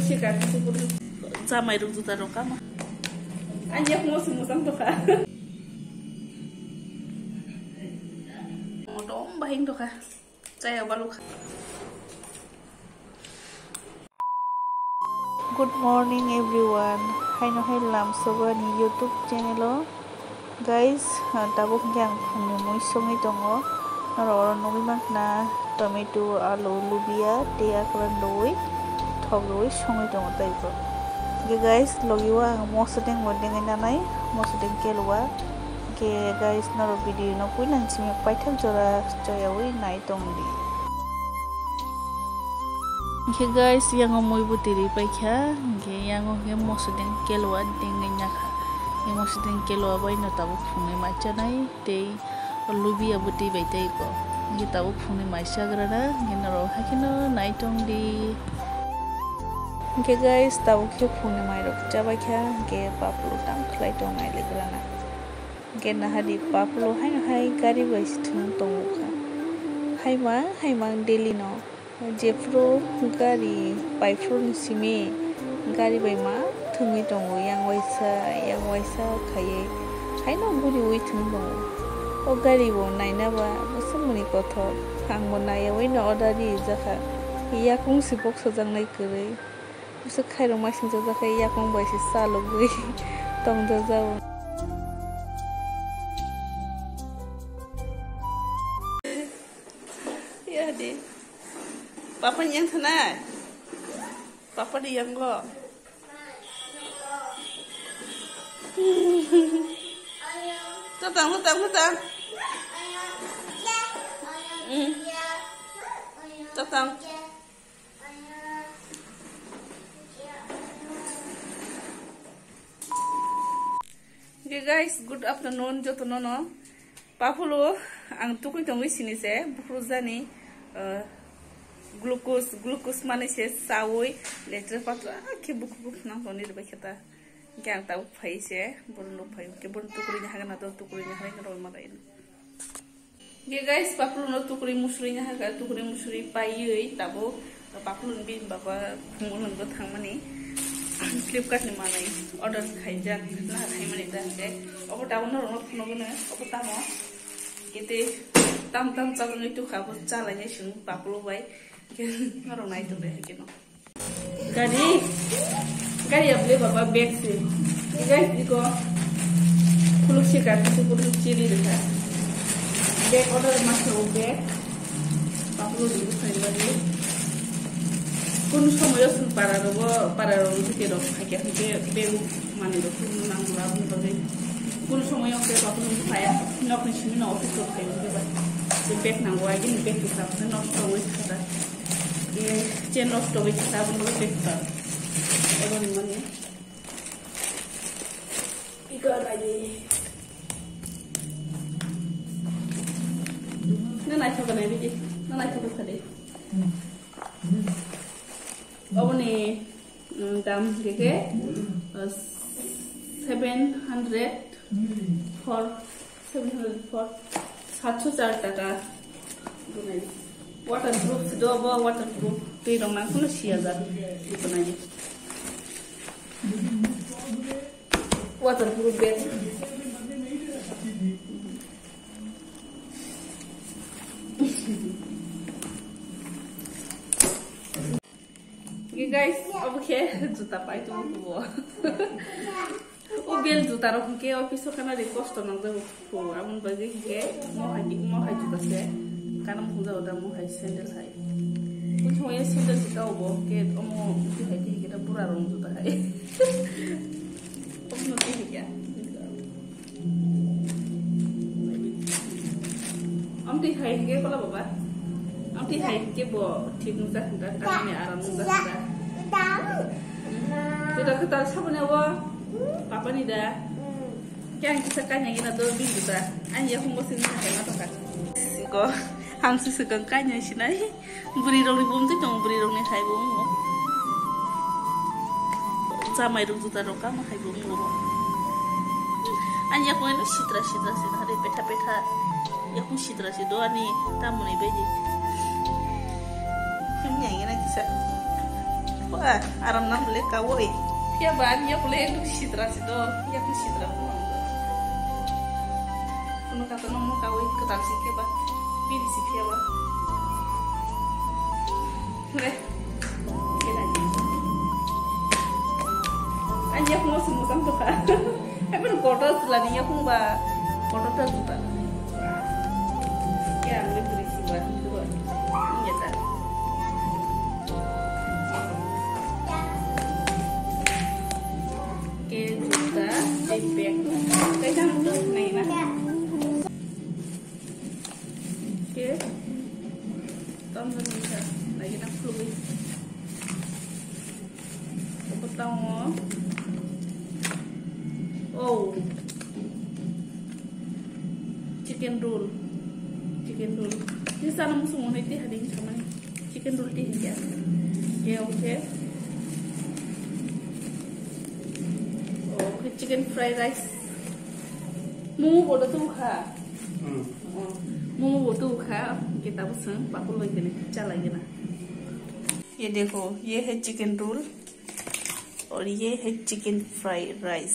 sikat itu pun sama itu juta rokama. Anjak mau semusang tuh kah? Mau dong bahin tuh kah? Saya baru. Good morning everyone. Hai no hai lam soba ni YouTube channel guys. Tabuk yang mui songi tongo. Noro nomi makna tomato alu lubia te akran doi. Thogroi songi tongo taipo. Okay guys, logiwa ang mosudeng modeng nanai, mosudeng kelwa. Okay guys, naro video no pun nanti mi paithak jora joyawi nai tongdi. Okay guys, yang ngomoi butiri paikha, okay yang mosudeng kelwa dengenya kha. Yang mosudeng kelwa bai no tabu phungai macha nai te lubia buti bai taipo. Okay tabu phungai macha grana, okay naro hakino nai tongdi. Okay guys, tahu kau phone mai rok coba kya, ke papulu tang kelai tong mai legelana. Ke nah di papulu hai gari bais thun tong muka. Hai mang daily no. Jepro gari paipro ni sime gari bai ma thungi tong yang waisa khaye. Hai no buri ui thun tong. O gari bo naina ba samuni kothok. Hang mo naya wai no order di jaka. Iya kung sibok sojang nai kere. Bisa kairo masing jaga kayak yang baisi salo gue tong jauh. Ya deh, papa yang sana, papa di yang kok. Tutang. Tutang. Okay guys, good afternoon joto nono. Papulo ang tukui tongwi sini se bufruzani glucose mane se sawoi letter patra ke buk nang toni de baketa ke ang tau phai se borno phai ke bon tukuri nya hagana to tukuri nya hain ro marain. Okay guys, papulo no tukuri musuri nya haga tukuri musuri paiui tabo papulo bin baba khumul go thangmani Flipkart ni mana order khaijak na khaimani da de obo taun no no gone obo tamo kete tam chalani tu khabo chalai ne sung papulo bai ke ngaro nai to be keno gari able baba bag se guys diko khuluk sikat tu puru chili dekha bag order masuk bag papulo di khaimani kun সময় sun para ro ke ro hake begu mani ro kun nang la mun to kun সময় ke ba kun phaya nok ni chimi na office ko kai ke ba de beg nang wa gi beg ki sa no to wi khata e chen no to wi sa bun ro beg ta e ro ni mani iko lagi na to ba na bi na to ba khade Oh ni dam gege 700 for 704 taka gunai waterproof dobo waterproof ti dong nang kuno sia za gunai waterproof bag Okay guys, okay, juta pa itu buo. Ubiel juta ro ke office kana de cost nang do ko amun bagi ke mo hai juta se kana mo da mo hai sandal hai. Kuch mo ye sandal se ka bo ke mo ki hai ki ta pura ro juta hai. Om no ki kya. Om ti hai ke pala baba. Am ti hai ke bo thik nu sa ta ka ni aram nu sa ta. Kita ketar sabun ya papa ni dah. Kaya kita kanya ina do bin juta. Anya ko mo sin na kaya to ka. Ko hang si sekang kanya sinai. Buri rong ni bum tu tong buri rong ni khai bum mo. Sa mai rong juta rong ka ma khai bum mo. Anya ko ina sitra sin hade peta ya ko sitra si do ani tamu ni beji. Kanya ina kisa. Wah, aram nan boleh kawoi. Ya ban ya boleh itu sidra sido, ya pun sidra pun. Kuno kata nomo kawoi ketal sikit bah, pilih sikit bah. Weh, kena. Anjak mau semusang tuh kan? Tapi kotor seladinya pun bah, kotor tuh juga. Ya, lebih berisi bah, dua. Ini ya tak. Juga dibek kayak campur nih nah oke tambah bisa lagi nak fluid aku tahu oh chicken roll ini sana musuh mau nanti hari ini sama nih chicken roll deh ya oke chicken fried rice momo bodo tu kha momo bodo kha kita पसंद पापड़ लगे ने चला गया ना ये देखो ये है चिकन रोल और ये है चिकन फ्राइड राइस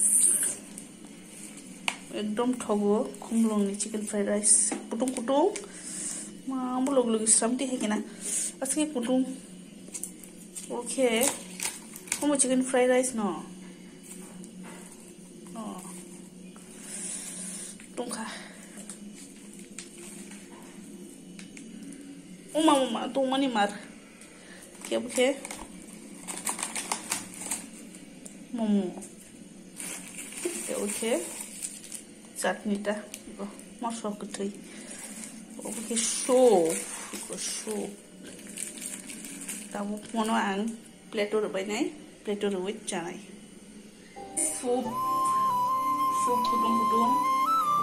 एकदम ठगो खुमलोंग चिकन फ्राइड राइस कुटुम कुटुम मामू लोग लोग श्रमती है क्या ना असली कुटुम okay momo chicken fried rice ना Tungka. Mama, tu mani mar. Kya buke? Momo. Oke. Chutney ta. Masuk ke tui. Oke soup. Tahu mono ang platter banai. Platter with janai. Soup kudung.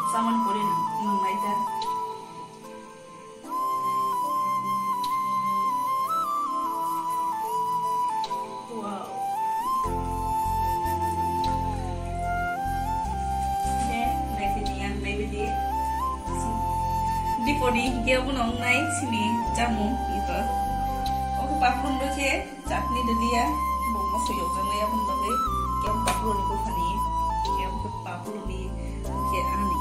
Saman korin mengai ta. Wow. Maybe di podi dia pun ngai sini jamu itu. Oh papun tu je chutney dia. Mau masuk yuk jangan ya pun bagai. Dia papun ni pun fani. Dia papun ni je ani.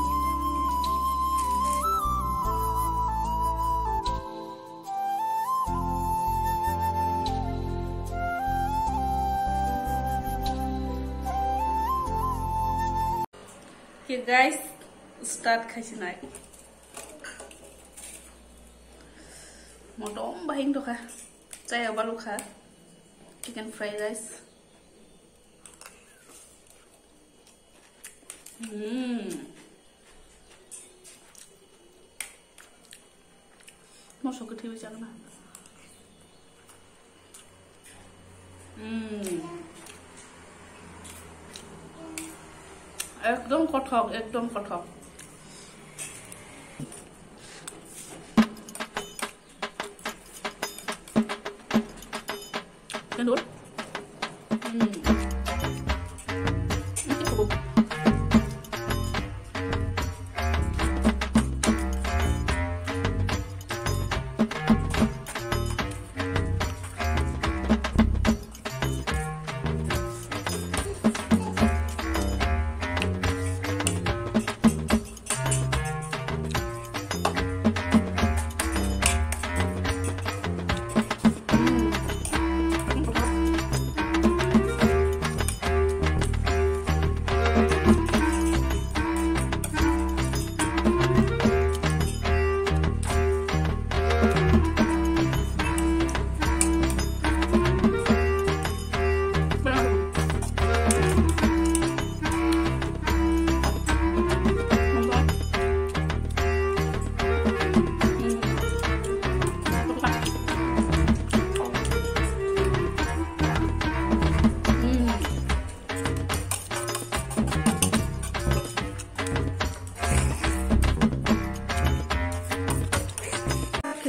Okay guys, start kasih naik. Mau dong bahin tuh kah? Saya baru kah? Chicken fried rice. Masuk ke TV jangan. एकदम kothok. Kendul.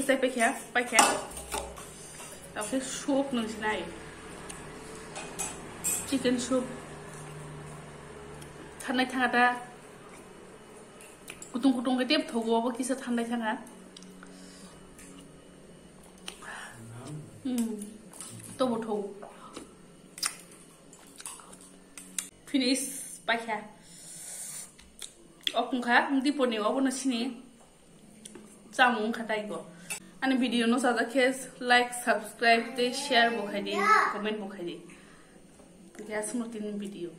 Saya pakai tapi soup nung sinai chicken soup thanai thangata kutung ke tep thogo ba kisa thanai thanga to bo thog finish paikha okungkha diponi obono sini samung khatai go ani video no sada kes like subscribe te share bokhai de comment bokhai de gas motin video